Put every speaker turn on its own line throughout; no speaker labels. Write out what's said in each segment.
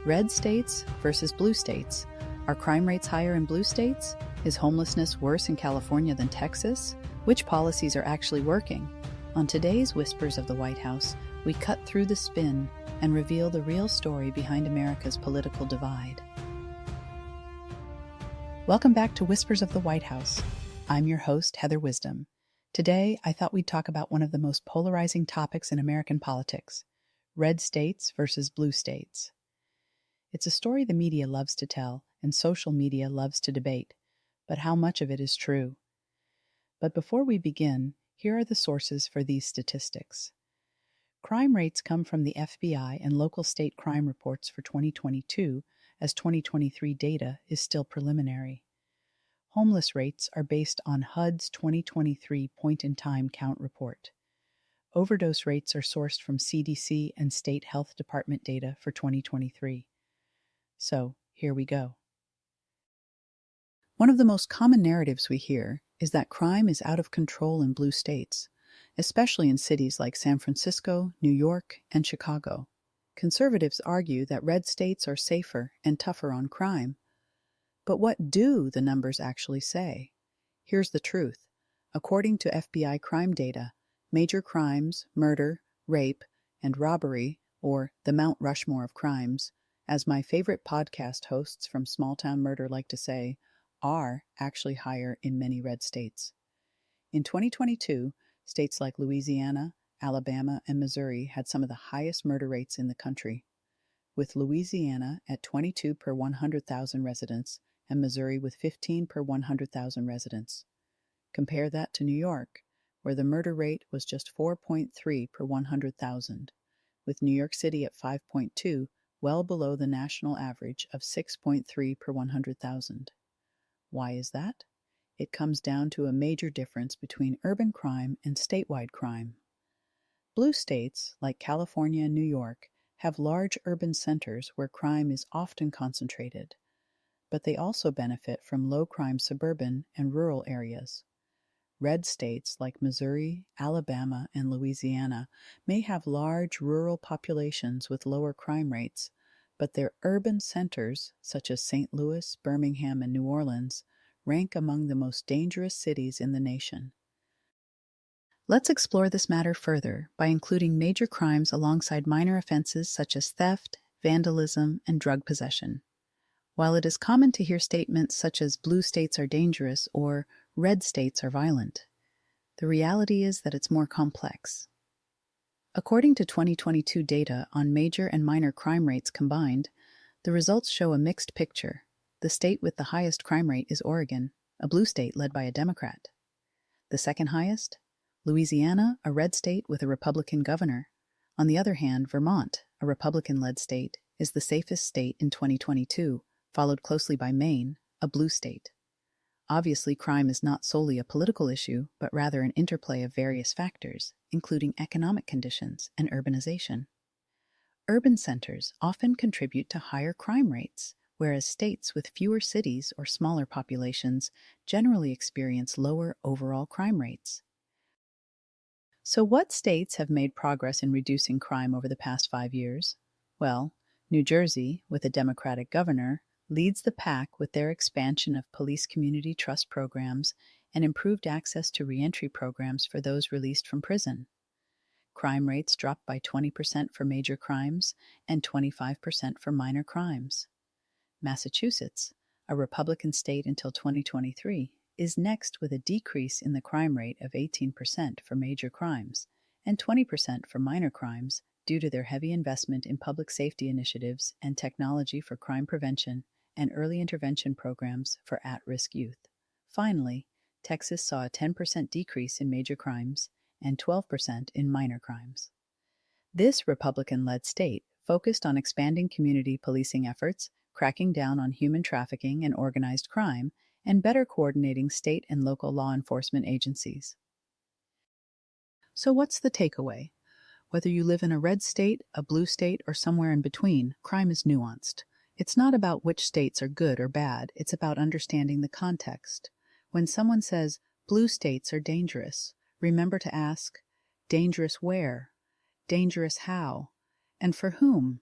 Red states versus blue states. Are crime rates higher in blue states? Is homelessness worse in California than Texas? Which policies are actually working? On today's Whispers of the White House, we cut through the spin and reveal the real story behind America's political divide. Welcome back to Whispers of the White House. I'm your host, Heather Wisdom. Today, I thought we'd talk about one of the most polarizing topics in American politics: red states versus blue states. It's a story the media loves to tell and social media loves to debate, but how much of it is true? But before we begin, here are the sources for these statistics. Crime rates come from the FBI and local state crime reports for 2022, as 2023 data is still preliminary. Homeless rates are based on HUD's 2023 point-in-time count report. Overdose rates are sourced from CDC and state health department data for 2023. So, here we go. One of the most common narratives we hear is that crime is out of control in blue states, especially in cities like San Francisco, New York, and Chicago. Conservatives argue that red states are safer and tougher on crime. But what do the numbers actually say? Here's the truth. According to FBI crime data, major crimes, murder, rape, and robbery, or the Mount Rushmore of crimes, as my favorite podcast hosts from Small Town Murder like to say, are actually higher in many red states. In 2022, states like Louisiana, Alabama, and Missouri had some of the highest murder rates in the country, with Louisiana at 22 per 100,000 residents and Missouri with 15 per 100,000 residents. Compare that to New York, where the murder rate was just 4.3 per 100,000, with New York City at 5.2, well below the national average of 6.3 per 100,000. Why is that? It comes down to a major difference between urban crime and statewide crime. Blue states, like California and New York, have large urban centers where crime is often concentrated, but they also benefit from low-crime suburban and rural areas. Red states like Missouri, Alabama, and Louisiana may have large rural populations with lower crime rates, but their urban centers, such as St. Louis, Birmingham, and New Orleans, rank among the most dangerous cities in the nation. Let's explore this matter further by including major crimes alongside minor offenses such as theft, vandalism, and drug possession. While it is common to hear statements such as blue states are dangerous or red states are violent, the reality is that it's more complex. According to 2022 data on major and minor crime rates combined, the results show a mixed picture. The state with the highest crime rate is Oregon, a blue state led by a Democrat. The second highest? Louisiana, a red state with a Republican governor. On the other hand, Vermont, a Republican-led state, is the safest state in 2022, followed closely by Maine, a blue state. Obviously, crime is not solely a political issue, but rather an interplay of various factors, including economic conditions and urbanization. Urban centers often contribute to higher crime rates, whereas states with fewer cities or smaller populations generally experience lower overall crime rates. So what states have made progress in reducing crime over the past 5 years? Well, New Jersey, with a Democratic governor, leads the pack with their expansion of police community trust programs and improved access to reentry programs for those released from prison. Crime rates dropped by 20% for major crimes and 25% for minor crimes. Massachusetts, a Republican state until 2023, is next with a decrease in the crime rate of 18% for major crimes and 20% for minor crimes due to their heavy investment in public safety initiatives and technology for crime prevention and early intervention programs for at-risk youth. Finally, Texas saw a 10% decrease in major crimes and 12% in minor crimes. This Republican-led state focused on expanding community policing efforts, cracking down on human trafficking and organized crime, and better coordinating state and local law enforcement agencies. So what's the takeaway? Whether you live in a red state, a blue state, or somewhere in between, crime is nuanced. It's not about which states are good or bad, it's about understanding the context. When someone says, blue states are dangerous, remember to ask, dangerous where? Dangerous how? And for whom?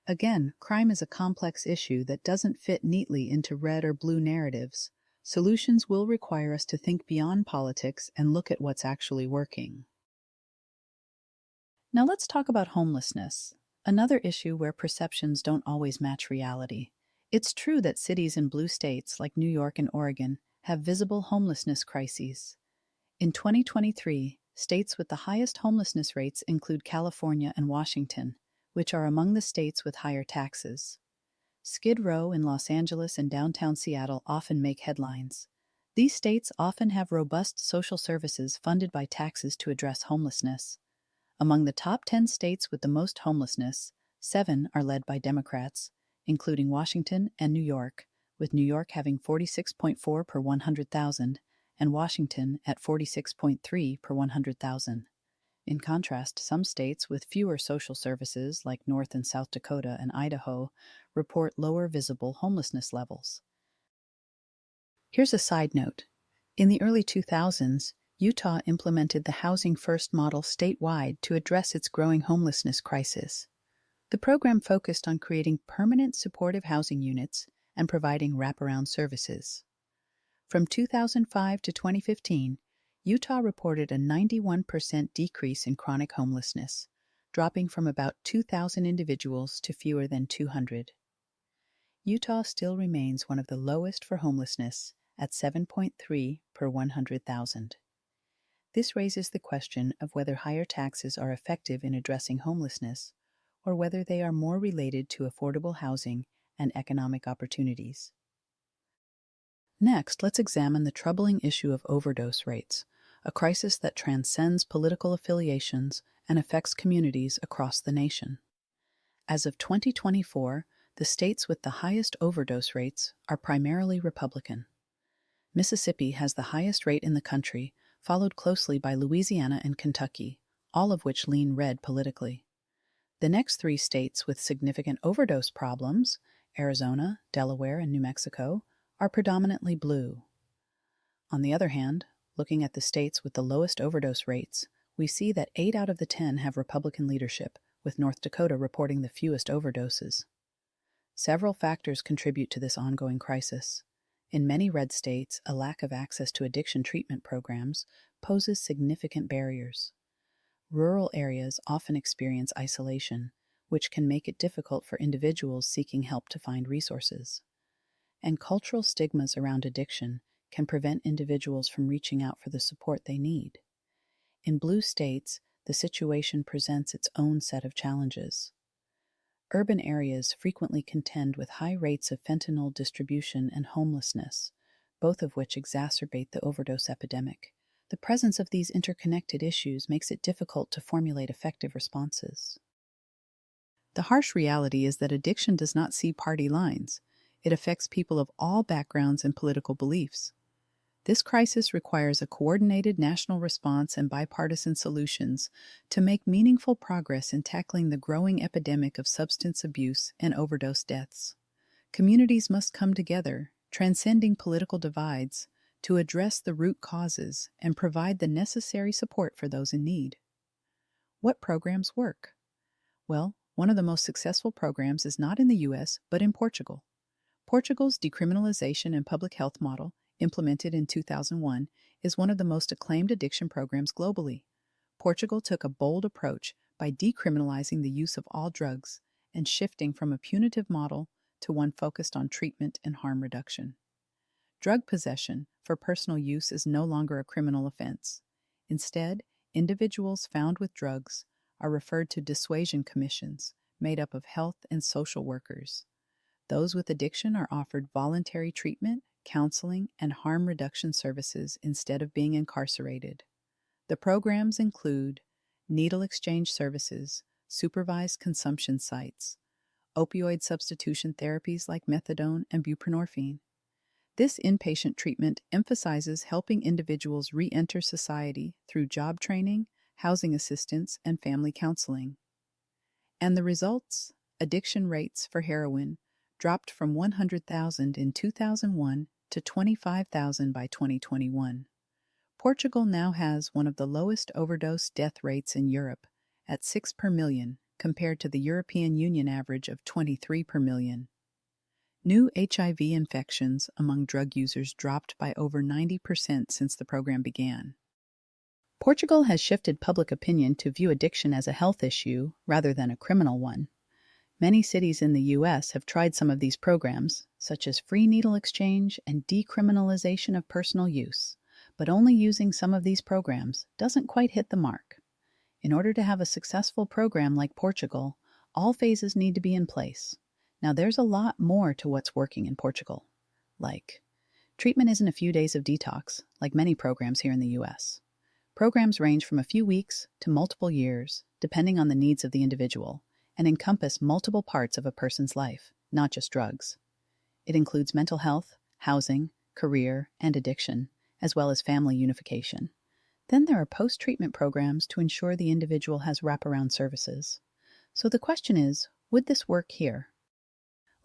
Again, crime is a complex issue that doesn't fit neatly into red or blue narratives. Solutions will require us to think beyond politics and look at what's actually working. Now let's talk about homelessness, another issue where perceptions don't always match reality. It's true that cities in blue states like New York and Oregon have visible homelessness crises. In 2023, states with the highest homelessness rates include California and Washington, which are among the states with higher taxes. Skid Row in Los Angeles and downtown Seattle often make headlines. These states often have robust social services funded by taxes to address homelessness. Among the top 10 states with the most homelessness, 7 are led by Democrats, including Washington and New York, with New York having 46.4 per 100,000 and Washington at 46.3 per 100,000. In contrast, some states with fewer social services, like North and South Dakota and Idaho, report lower visible homelessness levels. Here's a side note. In the early 2000s, Utah implemented the Housing First model statewide to address its growing homelessness crisis. The program focused on creating permanent supportive housing units and providing wraparound services. From 2005 to 2015, Utah reported a 91% decrease in chronic homelessness, dropping from about 2,000 individuals to fewer than 200. Utah still remains one of the lowest for homelessness at 7.3 per 100,000. This raises the question of whether higher taxes are effective in addressing homelessness, or whether they are more related to affordable housing and economic opportunities. Next, let's examine the troubling issue of overdose rates, a crisis that transcends political affiliations and affects communities across the nation. As of 2024, the states with the highest overdose rates are primarily Republican. Mississippi has the highest rate in the country, followed closely by Louisiana and Kentucky, all of which lean red politically. The next 3 states with significant overdose problems, Arizona, Delaware, and New Mexico, are predominantly blue. On the other hand, looking at the states with the lowest overdose rates, we see that 8 out of the 10 have Republican leadership, with North Dakota reporting the fewest overdoses. Several factors contribute to this ongoing crisis. In many red states, a lack of access to addiction treatment programs poses significant barriers. Rural areas often experience isolation, which can make it difficult for individuals seeking help to find resources. And cultural stigmas around addiction can prevent individuals from reaching out for the support they need. In blue states, the situation presents its own set of challenges. Urban areas frequently contend with high rates of fentanyl distribution and homelessness, both of which exacerbate the overdose epidemic. The presence of these interconnected issues makes it difficult to formulate effective responses. The harsh reality is that addiction does not see party lines. It affects people of all backgrounds and political beliefs. This crisis requires a coordinated national response and bipartisan solutions to make meaningful progress in tackling the growing epidemic of substance abuse and overdose deaths. Communities must come together, transcending political divides, to address the root causes and provide the necessary support for those in need. What programs work? Well, one of the most successful programs is not in the U.S., but in Portugal. Portugal's decriminalization and public health model, implemented in 2001, is one of the most acclaimed addiction programs globally. Portugal took a bold approach by decriminalizing the use of all drugs and shifting from a punitive model to one focused on treatment and harm reduction. Drug possession for personal use is no longer a criminal offense. Instead, individuals found with drugs are referred to dissuasion commissions made up of health and social workers. Those with addiction are offered voluntary treatment, counseling, and harm reduction services instead of being incarcerated. The programs include needle exchange services, supervised consumption sites, opioid substitution therapies like methadone and buprenorphine. This inpatient treatment emphasizes helping individuals re-enter society through job training, housing assistance, and family counseling. And the results? Addiction rates for heroin dropped from 100,000 in 2001 to 25,000 by 2021. Portugal now has one of the lowest overdose death rates in Europe, at 6 per million, compared to the European Union average of 23 per million. New HIV infections among drug users dropped by over 90% since the program began. Portugal has shifted public opinion to view addiction as a health issue rather than a criminal one. Many cities in the U.S. have tried some of these programs, such as free needle exchange and decriminalization of personal use, but only using some of these programs doesn't quite hit the mark. In order to have a successful program like Portugal, all phases need to be in place. Now, there's a lot more to what's working in Portugal. Like, treatment isn't a few days of detox, like many programs here in the U.S. Programs range from a few weeks to multiple years, depending on the needs of the individual, and encompass multiple parts of a person's life, not just drugs. It includes mental health, housing, career, and addiction, as well as family unification. Then there are post-treatment programs to ensure the individual has wraparound services. So the question is, would this work here?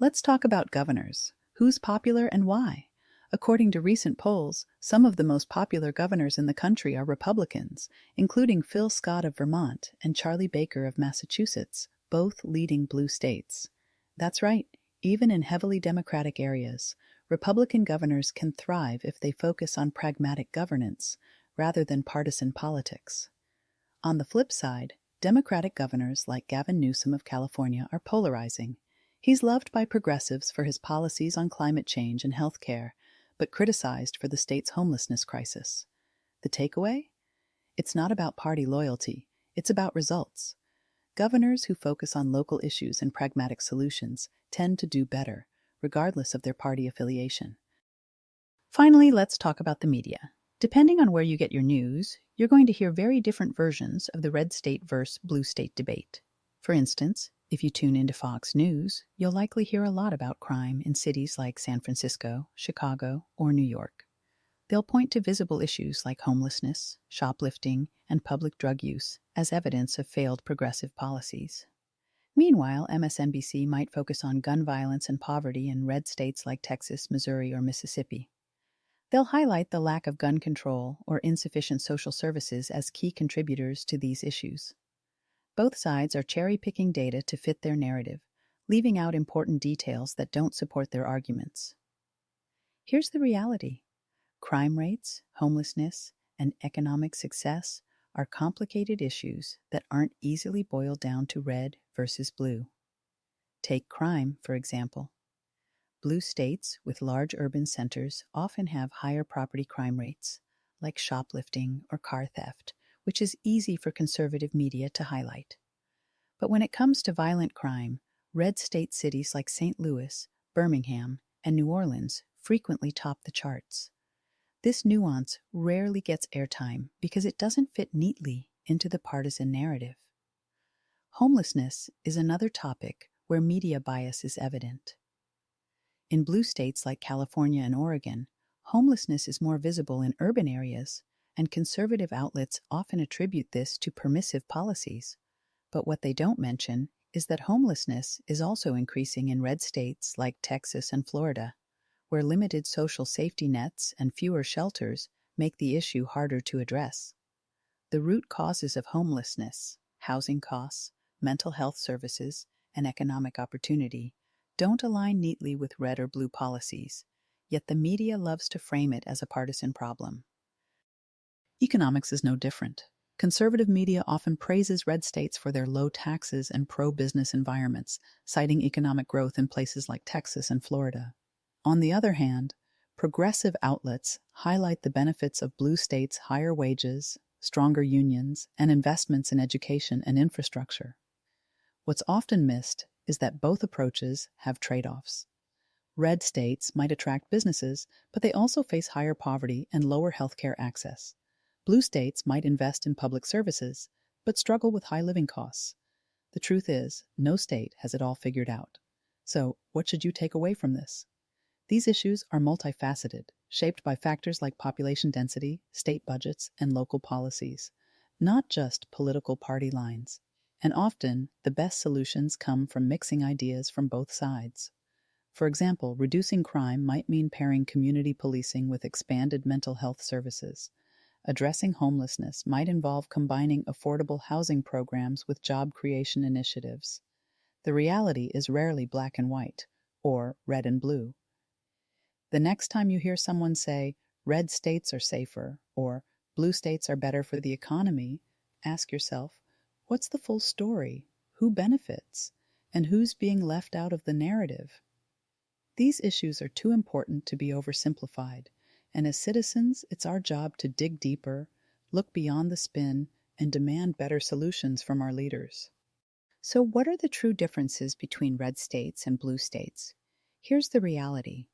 Let's talk about governors. Who's popular and why? According to recent polls, some of the most popular governors in the country are Republicans, including Phil Scott of Vermont and Charlie Baker of Massachusetts, both leading blue states. That's right, even in heavily Democratic areas, Republican governors can thrive if they focus on pragmatic governance rather than partisan politics. On the flip side, Democratic governors like Gavin Newsom of California are polarizing. He's loved by progressives for his policies on climate change and health care, but criticized for the state's homelessness crisis. The takeaway? It's not about party loyalty, it's about results. Governors who focus on local issues and pragmatic solutions tend to do better, regardless of their party affiliation. Finally, let's talk about the media. Depending on where you get your news, you're going to hear very different versions of the red state versus blue state debate. For instance, if you tune into Fox News, you'll likely hear a lot about crime in cities like San Francisco, Chicago, or New York. They'll point to visible issues like homelessness, shoplifting, and public drug use as evidence of failed progressive policies. Meanwhile, MSNBC might focus on gun violence and poverty in red states like Texas, Missouri, or Mississippi. They'll highlight the lack of gun control or insufficient social services as key contributors to these issues. Both sides are cherry-picking data to fit their narrative, leaving out important details that don't support their arguments. Here's the reality. Crime rates, homelessness, and economic success are complicated issues that aren't easily boiled down to red versus blue. Take crime, for example. Blue states with large urban centers often have higher property crime rates, like shoplifting or car theft, which is easy for conservative media to highlight. But when it comes to violent crime, red state cities like St. Louis, Birmingham, and New Orleans frequently top the charts. This nuance rarely gets airtime because it doesn't fit neatly into the partisan narrative. Homelessness is another topic where media bias is evident. In blue states like California and Oregon, homelessness is more visible in urban areas, and conservative outlets often attribute this to permissive policies. But what they don't mention is that homelessness is also increasing in red states like Texas and Florida, where limited social safety nets and fewer shelters make the issue harder to address. The root causes of homelessness, housing costs, mental health services, and economic opportunity don't align neatly with red or blue policies, yet the media loves to frame it as a partisan problem. Economics is no different. Conservative media often praises red states for their low taxes and pro-business environments, citing economic growth in places like Texas and Florida. On the other hand, progressive outlets highlight the benefits of blue states' higher wages, stronger unions, and investments in education and infrastructure. What's often missed is that both approaches have trade-offs. Red states might attract businesses, but they also face higher poverty and lower healthcare access. Blue states might invest in public services, but struggle with high living costs. The truth is, no state has it all figured out. So, what should you take away from this? These issues are multifaceted, shaped by factors like population density, state budgets, and local policies, not just political party lines. And often, the best solutions come from mixing ideas from both sides. For example, reducing crime might mean pairing community policing with expanded mental health services. Addressing homelessness might involve combining affordable housing programs with job creation initiatives. The reality is rarely black and white, or red and blue. The next time you hear someone say, red states are safer, or blue states are better for the economy, ask yourself, what's the full story? Who benefits? And who's being left out of the narrative? These issues are too important to be oversimplified, and as citizens, it's our job to dig deeper, look beyond the spin, and demand better solutions from our leaders. So what are the true differences between red states and blue states? Here's the reality.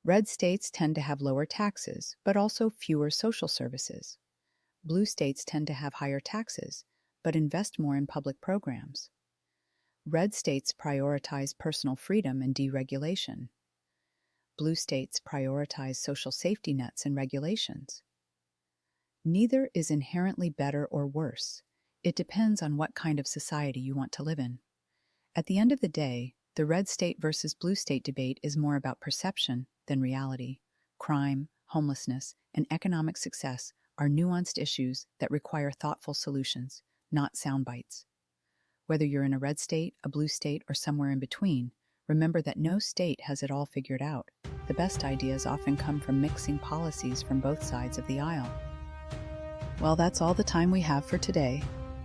Red states tend to have lower taxes, but also fewer social services. Blue states tend to have higher taxes, but invest more in public programs. Red states prioritize personal freedom and deregulation. Blue states prioritize social safety nets and regulations. Neither is inherently better or worse. It depends on what kind of society you want to live in. At the end of the day, the red state versus blue state debate is more about perception than reality. Crime, homelessness, and economic success are nuanced issues that require thoughtful solutions, not sound bites. Whether you're in a red state, a blue state, or somewhere in between, remember that no state has it all figured out. The best ideas often come from mixing policies from both sides of the aisle. Well, that's all the time we have for today.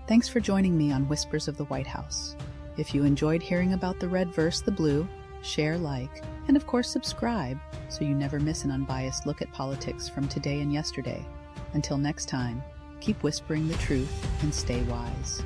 Thanks for joining me on Whispers of the White House. If you enjoyed hearing about the red versus the blue, share, like, and of course subscribe so you never miss an unbiased look at politics from today and yesterday. Until next time, keep whispering the truth and stay wise.